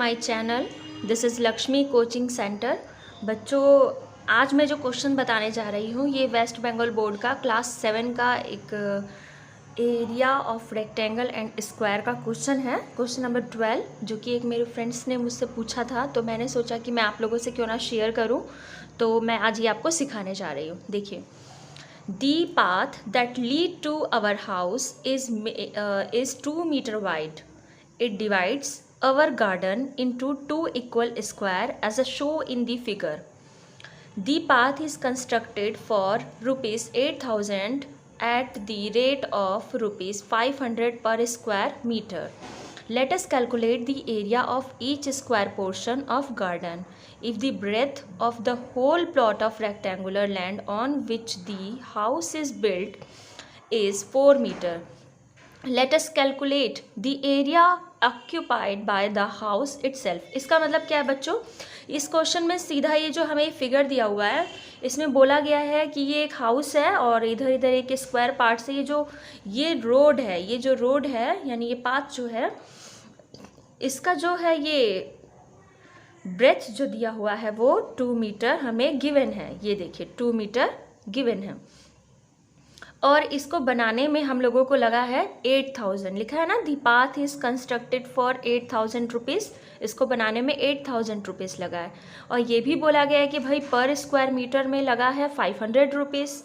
My channel. This is Lakshmi coaching centre. बच्चों, आज मैं जो क्वेश्चन बताने जा रही हूँ ये वेस्ट बंगाल बोर्ड का क्लास 7 का एक area of rectangle and square का क्वेश्चन है, क्वेश्चन नंबर 12, जो कि एक मेरे फ्रेंड्स ने मुझसे पूछा था, तो मैंने सोचा कि मैं आप लोगों से क्यों ना शेयर करूँ, तो मैं आज ये आपको सिखाने जा रही हूँ। देखिए, The path that lead to our house is 2 meter wide. It divides our garden into 2 equal square as shown in the figure. The path is constructed for rupees 8,000 at the rate of rupees 500 per square meter. Let us calculate the area of each square portion of garden. If the breadth of the whole plot of rectangular land on which the house is built is 4 meter, let us calculate the area occupied by the house itself. इसका मतलब क्या है बच्चों? इस question में सीधा ये जो हमें फिगर दिया हुआ है, इसमें बोला गया है कि ये एक हाउस है और इधर इधर एक स्क्वायर पार्ट से ये रोड है, ये जो रोड है यानी ये पाथ जो है, इसका जो है ये ब्रेथ जो दिया हुआ है वो 2 मीटर हमें गिवन है। ये देखिए 2 मीटर गिवन है और इसको बनाने में हम लोगों को लगा है 8,000, लिखा है ना, the path is constructed for 8,000 rupees. इसको बनाने में 8,000 रुपीज़ लगा है और ये भी बोला गया है कि भाई पर स्क्वायर मीटर में लगा है 500 रुपीज़।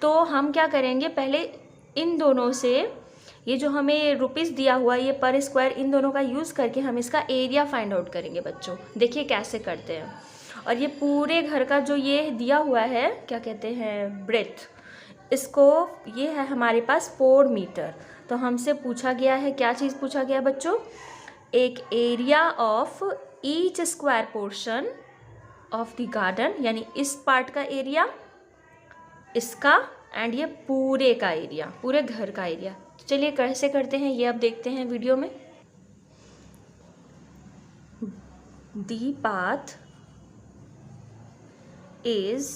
तो हम क्या करेंगे, पहले इन दोनों से ये जो हमें रुपीज़ दिया हुआ है ये पर स्क्वायर, इन दोनों का यूज़ करके हम इसका एरिया फाइंड आउट करेंगे बच्चों। देखिए कैसे करते हैं। और ये पूरे घर का जो ये दिया हुआ है, क्या कहते हैं, ब्रेथ, इसको ये है हमारे पास 4 मीटर। तो हमसे पूछा गया है, क्या चीज़ पूछा गया बच्चों? एक area of each square portion of the garden, यानी इस पार्ट का एरिया, इसका, एंड ये पूरे का एरिया, पूरे घर का एरिया। तो चलिए कैसे करते हैं ये अब देखते हैं वीडियो में। The path is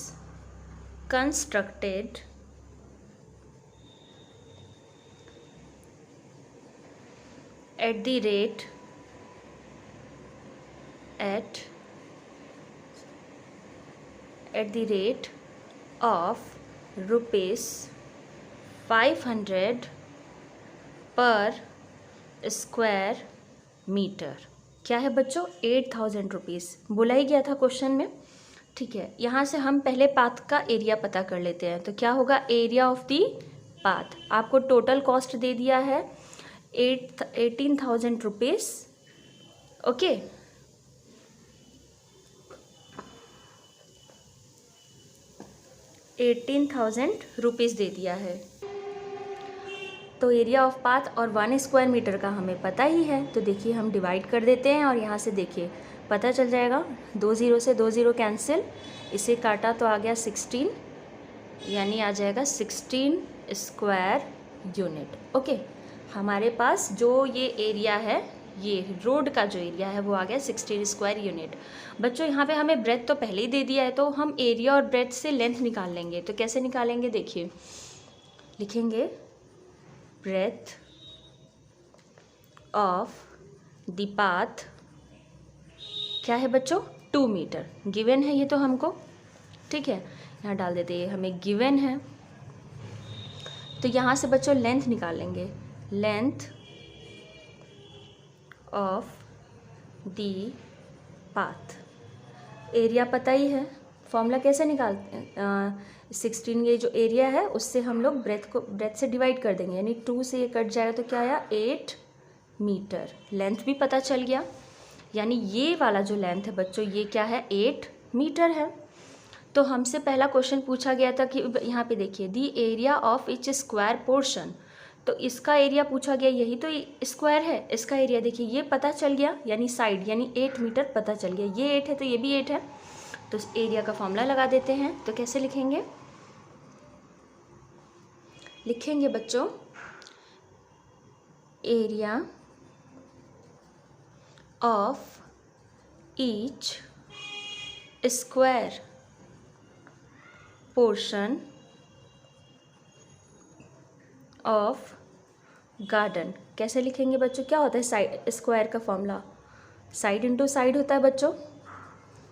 constructed at the rate of rupees 500 पर स्क्वायर मीटर। क्या है बच्चों? 8,000 रुपीज़ बोला ही गया था क्वेश्चन में। ठीक है, यहाँ से हम पहले पाथ का एरिया पता कर लेते हैं। तो क्या होगा, एरिया ऑफ दी पाथ। आपको टोटल कॉस्ट दे दिया है 18,000 रुपीज़। ओके, 18,000 रुपीज़ दे दिया है। तो एरिया ऑफ पाथ और 1 स्क्वायर मीटर का हमें पता ही है। तो देखिए हम डिवाइड कर देते हैं और यहाँ से देखिए पता चल जाएगा, 2 0 से 2 0 कैंसिल, इसे काटा तो आ गया 16, यानी आ जाएगा 16 स्क्वायर यूनिट। ओके, हमारे पास जो ये एरिया है, ये रोड का जो एरिया है वो आ गया 16 स्क्वायर यूनिट। बच्चों यहाँ पे हमें ब्रेथ तो पहले ही दे दिया है, तो हम एरिया और ब्रेथ से लेंथ निकाल लेंगे। तो कैसे निकालेंगे, देखिए लिखेंगे ब्रेथ ऑफ द पाथ, क्या है बच्चों, 2 मीटर गिवन है ये तो हमको। ठीक है, यहाँ डाल देते हैं, हमें गिवन है। तो यहाँ से बच्चों लेंथ निकालेंगे, length of the path. Area पता ही है, फॉर्मूला कैसे निकालते हैं, 16 ये जो एरिया है उससे हम लोग ब्रेथ से डिवाइड कर देंगे, यानी 2 से ये कट जाएगा तो क्या आया, 8 मीटर। लेंथ भी पता चल गया, यानी ये वाला जो लेंथ है बच्चों ये क्या है, 8 मीटर है। तो हमसे पहला क्वेश्चन पूछा गया था कि यहाँ पे देखिए, the area of each square portion, तो इसका एरिया पूछा गया, यही तो स्क्वायर है, इसका एरिया देखिए ये पता चल गया, यानी साइड, यानी 8 मीटर पता चल गया। ये 8 है तो ये भी 8 है, तो एरिया का फॉर्मूला लगा देते हैं। तो कैसे लिखेंगे, लिखेंगे बच्चों area of each square portion of garden. कैसे लिखेंगे बच्चों, क्या होता है साइड स्क्वायर का फॉर्मूला, साइड इंटू साइड होता है बच्चों,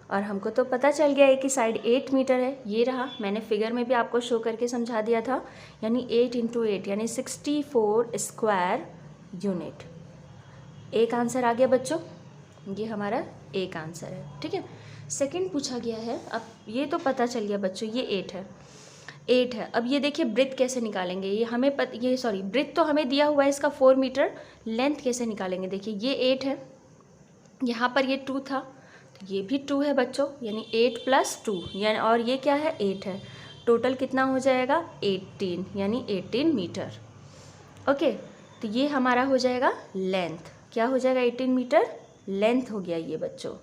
और हमको तो पता चल गया है कि साइड 8 मीटर है। ये रहा, मैंने फिगर में भी आपको शो करके समझा दिया था, यानी 8 इंटू 8 यानी 64 स्क्वायर यूनिट। एक आंसर आ गया बच्चों, ये हमारा एक आंसर है। ठीक है, सेकंड पूछा गया है। अब ये तो पता चल गया बच्चों, ये 8 है, 8 है। अब ये देखिए ब्रेथ कैसे निकालेंगे, ये हमें ब्रेथ तो हमें दिया हुआ है इसका 4 मीटर, लेंथ कैसे निकालेंगे। देखिए ये 8 है, यहाँ पर ये 2 था, तो ये भी 2 है बच्चों, यानी 8 + 2 यानी, और ये क्या है 8 है। टोटल कितना हो जाएगा 18, यानी 18 मीटर। ओके, तो ये हमारा हो जाएगा लेंथ, क्या हो जाएगा 18 मीटर लेंथ हो गया ये बच्चों।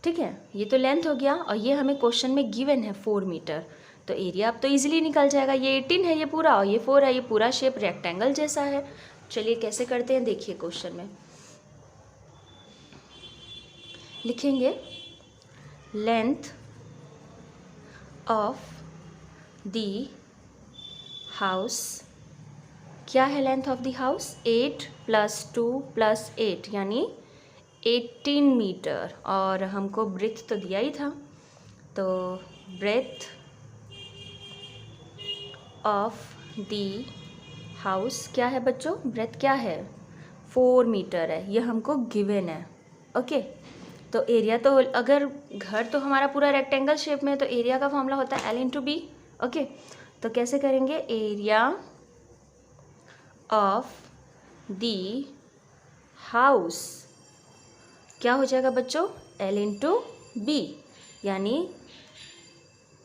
ठीक है, ये तो लेंथ हो गया, और ये हमें क्वेश्चन में गिवन है 4 मीटर, तो एरिया अब तो इजीली निकल जाएगा। ये 18 है ये पूरा, और ये 4 है, ये पूरा शेप रेक्टेंगल जैसा है। चलिए कैसे करते हैं, देखिए क्वेश्चन में लिखेंगे लेंथ ऑफ द हाउस। क्या है लेंथ ऑफ द हाउस, 8 + 2 + 8 यानी 18 मीटर, और हमको ब्रेथ तो दिया ही था, तो ब्रेथ ऑफ द हाउस क्या है बच्चों, ब्रेथ क्या है 4 मीटर है, ये हमको गिवन है। ओके, तो एरिया तो, अगर घर तो हमारा पूरा रेक्टेंगल शेप में है, तो एरिया का फॉर्मूला होता है L × B। ओके, तो कैसे करेंगे, एरिया ऑफ द हाउस क्या हो जाएगा बच्चों, L × B, यानी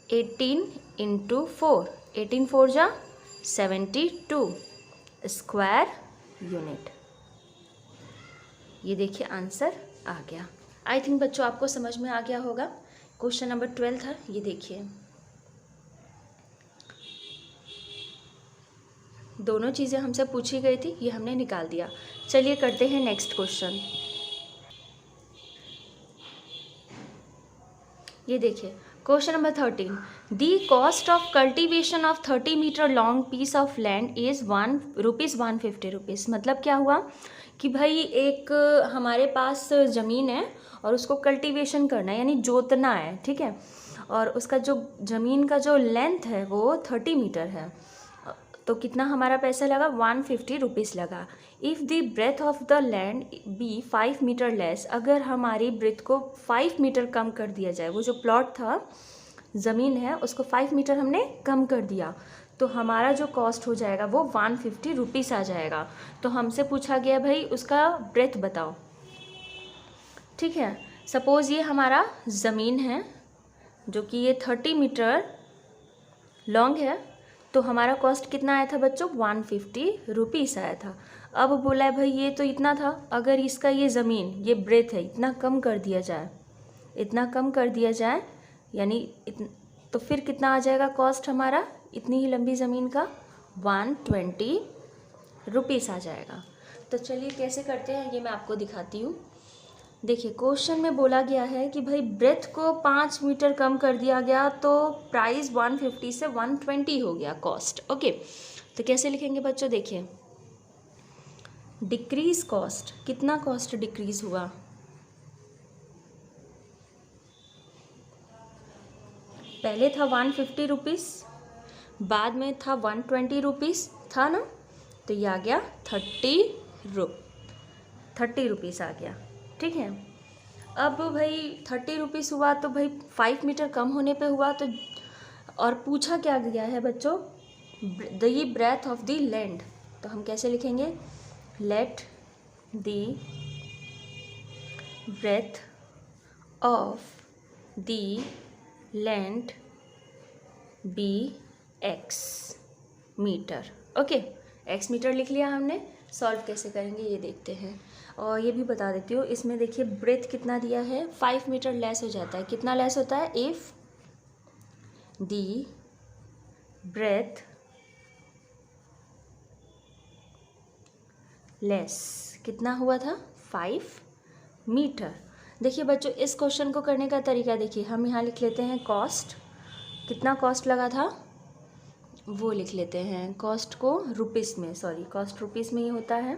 18 × 4, 18 4 जा 72 स्क्वायर यूनिट। ये देखिए आंसर आ गया। आई थिंक बच्चों आपको समझ में आ गया होगा। क्वेश्चन नंबर 12 था, ये देखिए दोनों चीज़ें हमसे पूछी गई थी, ये हमने निकाल दिया। चलिए करते हैं नेक्स्ट क्वेश्चन। ये देखिए question number 13, the cost of cultivation of 30 metre long piece of land is ₹150। मतलब क्या हुआ कि भाई एक हमारे पास ज़मीन है और उसको कल्टीवेशन करना है, यानी जोतना है। ठीक है, और उसका जो ज़मीन का जो लेंथ है वो 30 मीटर है, तो कितना हमारा पैसा लगा, ₹150 लगा। If the breadth of the land be 5 metre less, अगर हमारी ब्रेथ को 5 मीटर कम कर दिया जाए, वो जो प्लॉट था ज़मीन है उसको 5 मीटर हमने कम कर दिया, तो हमारा जो कॉस्ट हो जाएगा वो ₹150 आ जाएगा। तो हमसे पूछा गया भाई उसका ब्रेथ बताओ। ठीक है, सपोज़ ये हमारा ज़मीन है जो कि ये 30 मीटर लॉन्ग है, तो हमारा कॉस्ट कितना आया था बच्चों, ₹150 आया था। अब बोला है भाई ये तो इतना था, अगर इसका ये ज़मीन ये ब्रेथ है इतना कम कर दिया जाए, इतना कम कर दिया जाए, यानी तो फिर कितना आ जाएगा कॉस्ट हमारा, इतनी ही लंबी ज़मीन का ₹120 आ जाएगा। तो चलिए कैसे करते हैं ये मैं आपको दिखाती हूँ। देखिए क्वेश्चन में बोला गया है कि भाई ब्रेथ को 5 मीटर कम कर दिया गया, तो प्राइस 150 से 120 हो गया कॉस्ट। ओके, तो कैसे लिखेंगे बच्चों, देखिए डिक्रीज कॉस्ट, कितना कॉस्ट डिक्रीज हुआ, पहले था ₹150, बाद में था ₹120 था ना, तो ये आ गया ₹30 आ गया। ठीक है, अब भाई ₹30 हुआ, तो भाई 5 मीटर कम होने पे हुआ, तो और पूछा क्या गया है बच्चों, the breadth of the land, तो हम कैसे लिखेंगे, let the breadth of the land be x metre. Okay, x metre लिख लिया हमने। सॉल्व कैसे करेंगे ये देखते हैं, और ये भी बता देती हूँ, इसमें देखिए ब्रेथ कितना दिया है, 5 मीटर लेस हो जाता है। कितना लेस होता है, इफ़ दी ब्रेथ लेस, कितना हुआ था 5 मीटर। देखिए बच्चों इस क्वेश्चन को करने का तरीका देखिए, हम यहाँ लिख लेते हैं कॉस्ट, कितना कॉस्ट लगा था वो लिख लेते हैं, कॉस्ट को रुपीस में, सॉरी कॉस्ट रुपीस में ही होता है,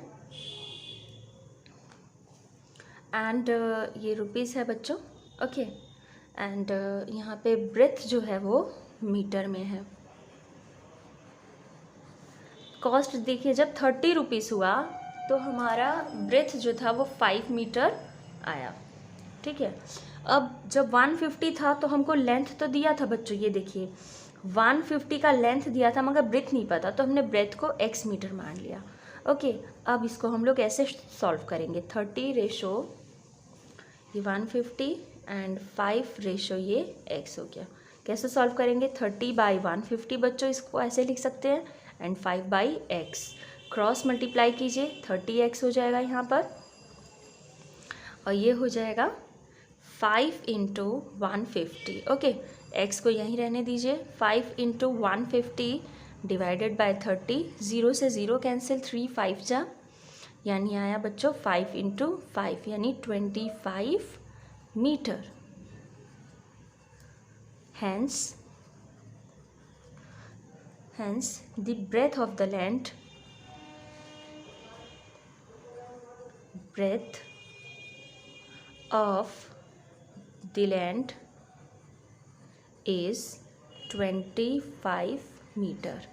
एंड ये रुपीज़ है बच्चों, ओके। एंड यहाँ पे ब्रेथ जो है वो मीटर में है। कॉस्ट देखिए, जब 30 रुपीज़ हुआ तो हमारा ब्रेथ जो था वो 5 मीटर आया, ठीक है। अब जब 150 था तो हमको लेंथ तो दिया था बच्चों, ये देखिए 150 का लेंथ दिया था मगर ब्रेथ नहीं पता, तो हमने ब्रेथ को x मीटर मान लिया, ओके। अब इसको हम लोग ऐसे सॉल्व करेंगे, 30 रेशो ये 150 एंड 5 रेशो ये x हो गया। कैसे सॉल्व करेंगे, 30/150 बच्चों, इसको ऐसे लिख सकते हैं, एंड 5/x क्रॉस मल्टीप्लाई कीजिए, 30x हो जाएगा यहाँ पर, और ये हो जाएगा 5 × 150, ओके। x को यहीं रहने दीजिए, 5 × 150 डिवाइडेड बाय 30, 0 से 0 कैंसिल, 3 5 जा, यानी आया बच्चों 5 × 5 यानी 25 metre. Hence the breadth of the land is 25 metre.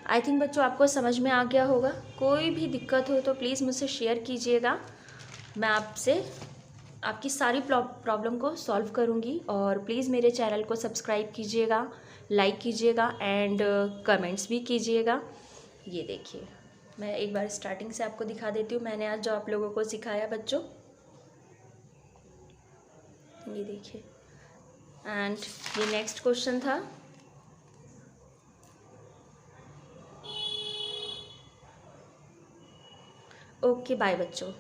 I think बच्चों आपको समझ में आ गया होगा। कोई भी दिक्कत हो तो प्लीज़ मुझसे शेयर कीजिएगा, मैं आपसे आपकी सारी प्रॉब्लम को सॉल्व करूँगी। और प्लीज़ मेरे चैनल को सब्सक्राइब कीजिएगा, लाइक कीजिएगा एंड कमेंट्स भी कीजिएगा। ये देखिए, मैं एक बार स्टार्टिंग से आपको दिखा देती हूँ मैंने आज जो आप लोगों को सिखाया बच्चों, ये देखिए। एंड ये नेक्स्ट क्वेश्चन था, ओके बाय बच्चों।